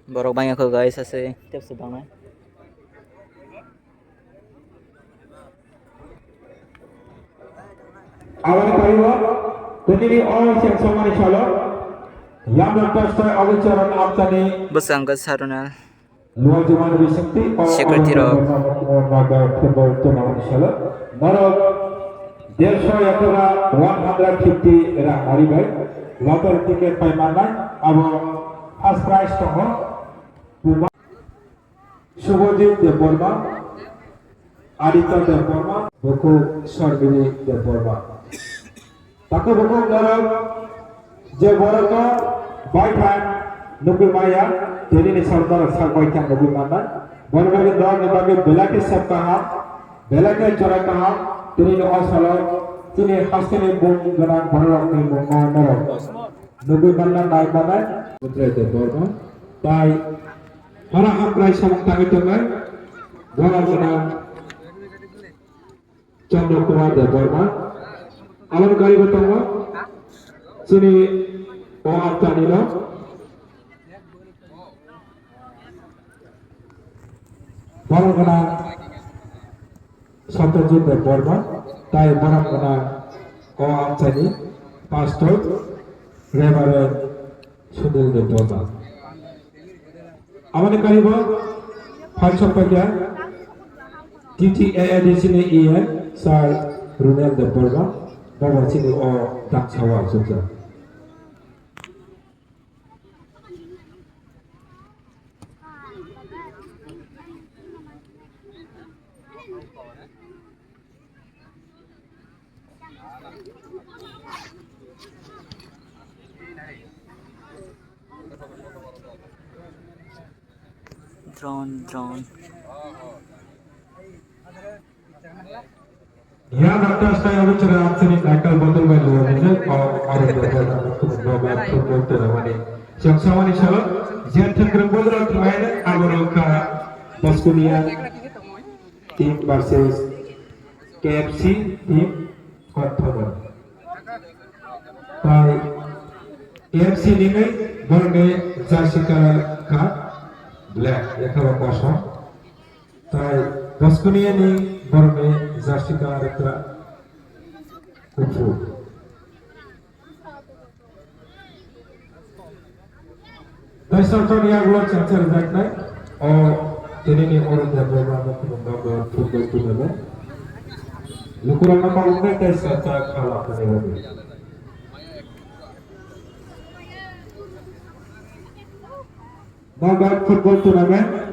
Borok banyak ko guys kasi tips bang na. Awal kaliwa, terdiri all yang sama ni shalom. Yang berkasih awicaran abtani Busang ka sarunal. luar zaman bisakti Security rock. naga football tournament shalom. Narok 150 yakura 150 era hari baik. Local ticket paimana abo first prize toh. Subodip Deborma, Aditya Deborma, Buku Sarbini Deborma. Taku buku narok je boraka baikan nubi maya teri ni sardar sarwaikan nubi mana borobagi dor nubagi belaki sabkaha belaki jorakaha teri ni asalo tini hastini bung ganan borok ni bung narok nubi mana naik mana Putri Deborma tai para hamrai samang tangi tengah borok ganan Chandra Kumar Deborma alam kali bertemu sini orang tadi lo orang kena Satyajit Deborma tai orang kena orang tadi pastor Reverend Sunil Deborma alam kali ber pastor kerja TTA di sini iya saya Runel Deborma bawa sini tak sawah saja. Drone. Ya dokter saya bicara sini nakal botol melu ni और football tournament yang sama ni salah jantan kerembol rak main agora ka Baskunia team versus KFC team Kothagam tai KFC ni में borne jasika ka black yakaba kosong tai Baskunia ni borne jasika rekra kufu tai sarton yang luar cacar zaknai ini ni orang yang berada di dalam football tournament lukuran apa mungkin tai sarton kalah pada ini Naga football tournament